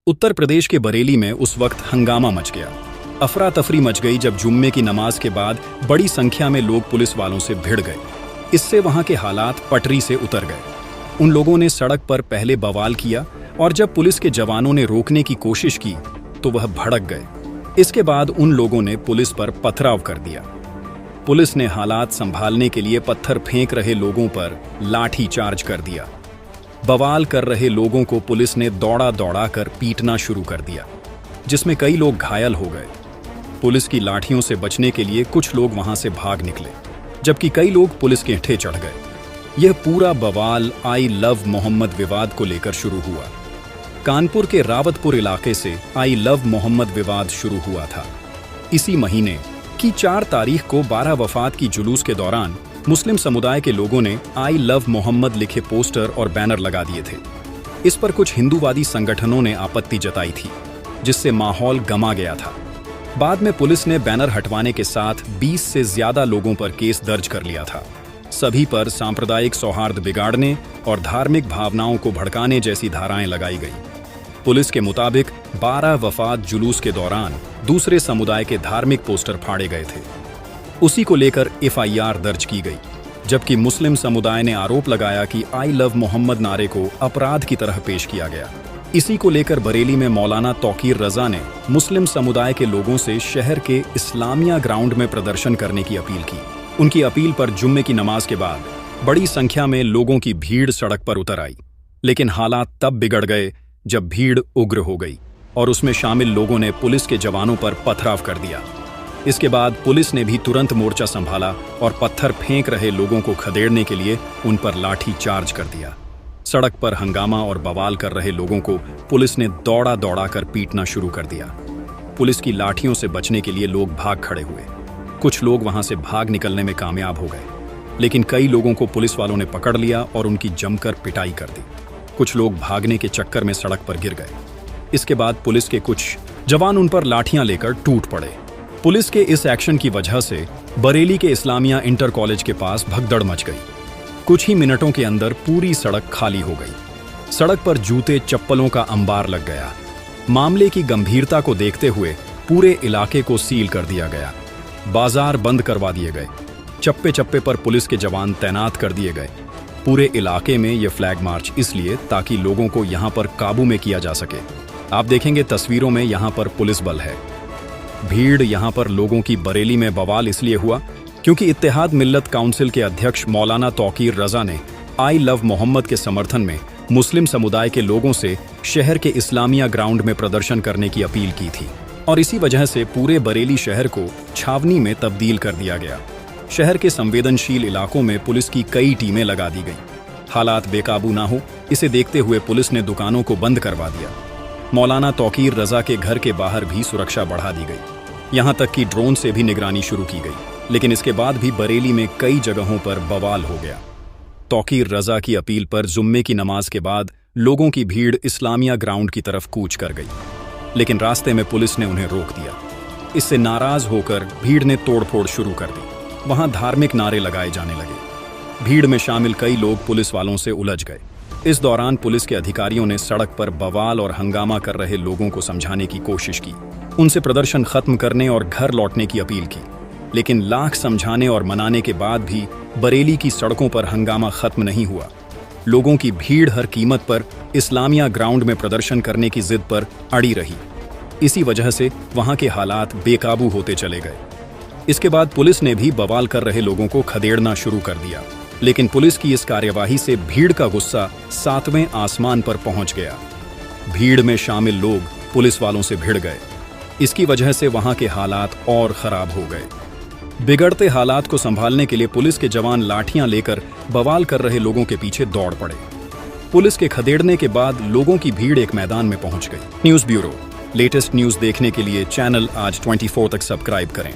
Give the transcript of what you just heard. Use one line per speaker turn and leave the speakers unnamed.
उत्तर प्रदेश के बरेली में उस वक्त हंगामा मच गया। अफरा तफरी मच गई जब जुम्मे की नमाज के बाद बड़ी संख्या में लोग पुलिस वालों से भिड़ गए। इससे वहां के हालात पटरी से उतर गए। उन लोगों ने सड़क पर पहले बवाल किया और जब पुलिस के जवानों ने रोकने की कोशिश की तो वह भड़क गए। इसके बाद उन लोगों ने पुलिस पर पथराव कर दिया। पुलिस ने हालात संभालने के लिए पत्थर फेंक रहे लोगों पर लाठी चार्ज कर दिया। बवाल कर रहे लोगों को पुलिस ने दौड़ा दौड़ा कर पीटना शुरू कर दिया, जिसमें कई लोग घायल हो गए। पुलिस की लाठियों से बचने के लिए कुछ लोग वहां से भाग निकले, जबकि कई लोग पुलिस के हेठे चढ़ गए। यह पूरा बवाल आई लव मोहम्मद विवाद को लेकर शुरू हुआ। कानपुर के रावतपुर इलाके से आई लव मोहम्मद विवाद शुरू हुआ था। इसी महीने की 4 तारीख को 12 वफात की जुलूस के दौरान मुस्लिम समुदाय के लोगों ने आई लव मोहम्मद लिखे पोस्टर और बैनर लगा दिए थे। इस पर कुछ हिंदूवादी संगठनों ने आपत्ति जताई थी, जिससे माहौल गमा गया था। बाद में पुलिस ने बैनर हटवाने के साथ 20 से ज्यादा लोगों पर केस दर्ज कर लिया था। सभी पर सांप्रदायिक सौहार्द बिगाड़ने और धार्मिक भावनाओं को भड़काने जैसी धाराएं लगाई गई। पुलिस के मुताबिक 12 वफात जुलूस के दौरान दूसरे समुदाय के धार्मिक पोस्टर फाड़े गए थे। उसी को लेकर FIR दर्ज की गई, जबकि मुस्लिम समुदाय ने आरोप लगाया कि आई लव मोहम्मद नारे को अपराध की तरह पेश किया गया। इसी को लेकर बरेली में मौलाना तौकीर रजा ने मुस्लिम समुदाय के लोगों से शहर के इस्लामिया ग्राउंड में प्रदर्शन करने की अपील की। उनकी अपील पर जुम्मे की नमाज के बाद बड़ी संख्या में लोगों की भीड़ सड़क पर उतर आई, लेकिन हालात तब बिगड़ गए जब भीड़ उग्र हो गई और उसमें शामिल लोगों ने पुलिस के जवानों पर पथराव कर दिया। इसके बाद पुलिस ने भी तुरंत मोर्चा संभाला और पत्थर फेंक रहे लोगों को खदेड़ने के लिए उन पर लाठी चार्ज कर दिया। सड़क पर हंगामा और बवाल कर रहे लोगों को पुलिस ने दौड़ा दौड़ा कर पीटना शुरू कर दिया। पुलिस की लाठियों से बचने के लिए लोग भाग खड़े हुए। कुछ लोग वहां से भाग निकलने में कामयाब हो गए, लेकिन कई लोगों को पुलिस वालों ने पकड़ लिया और उनकी जमकर पिटाई कर दी। कुछ लोग भागने के चक्कर में सड़क पर गिर गए। इसके बाद पुलिस के कुछ जवान उन पर लाठियां लेकर टूट पड़े। पुलिस के इस एक्शन की वजह से बरेली के इस्लामिया इंटर कॉलेज के पास भगदड़ मच गई। कुछ ही मिनटों के अंदर पूरी सड़क खाली हो गई। सड़क पर जूते चप्पलों का अंबार लग गया। मामले की गंभीरता को देखते हुए पूरे इलाके को सील कर दिया गया। बाजार बंद करवा दिए गए। चप्पे चप्पे पर पुलिस के जवान तैनात कर दिए गए। पूरे इलाके में यह फ्लैग मार्च इसलिए ताकि लोगों को यहां पर काबू में किया जा सके। आप देखेंगे तस्वीरों में यहां पर पुलिस बल है। भीड़ यहां पर लोगों की बरेली में बवाल इसलिए हुआ क्योंकि इत्तेहाद मिल्लत काउंसिल के अध्यक्ष मौलाना तौकीर रजा ने आई लव मोहम्मद के समर्थन में मुस्लिम समुदाय के लोगों से शहर के इस्लामिया ग्राउंड में प्रदर्शन करने की अपील की थी और इसी वजह से पूरे बरेली शहर को छावनी में तब्दील कर दिया गया। शहर के संवेदनशील इलाकों में पुलिस की कई टीमें लगा दी गई। हालात बेकाबू ना हो, इसे देखते हुए पुलिस ने दुकानों को बंद करवा दिया। मौलाना तौकीर रजा के घर के बाहर भी सुरक्षा बढ़ा दी गई। यहां तक कि ड्रोन से भी निगरानी शुरू की गई, लेकिन इसके बाद भी बरेली में कई जगहों पर बवाल हो गया। तौकीर रजा की अपील पर जुम्मे की नमाज के बाद लोगों की भीड़ इस्लामिया ग्राउंड की तरफ कूच कर गई, लेकिन रास्ते में पुलिस ने उन्हें रोक दिया। इससे नाराज होकर भीड़ ने तोड़फोड़ शुरू कर दी। वहां धार्मिक नारे लगाए जाने लगे। भीड़ में शामिल कई लोग पुलिस वालों से उलझ गए। इस दौरान पुलिस के अधिकारियों ने सड़क पर बवाल और हंगामा कर रहे लोगों को समझाने की कोशिश की। उनसे प्रदर्शन खत्म करने और घर लौटने की अपील की, लेकिन लाख समझाने और मनाने के बाद भी बरेली की सड़कों पर हंगामा खत्म नहीं हुआ। लोगों की भीड़ हर कीमत पर इस्लामिया ग्राउंड में प्रदर्शन करने की जिद पर अड़ी रही। इसी वजह से वहां के हालात बेकाबू होते चले गए। इसके बाद पुलिस ने भी बवाल कर रहे लोगों को खदेड़ना शुरू कर दिया, लेकिन पुलिस की इस कार्यवाही से भीड़ का गुस्सा 7वें आसमान पर पहुंच गया। भीड़ में शामिल लोग पुलिस वालों से भिड़ गए। इसकी वजह से वहां के हालात और खराब हो गए। बिगड़ते हालात को संभालने के लिए पुलिस के जवान लाठियां लेकर बवाल कर रहे लोगों के पीछे दौड़ पड़े। पुलिस के खदेड़ने के बाद लोगों की भीड़ एक मैदान में पहुंच गई। न्यूज़ ब्यूरो, लेटेस्ट न्यूज़ देखने के लिए चैनल आज 24 तक सब्सक्राइब करें।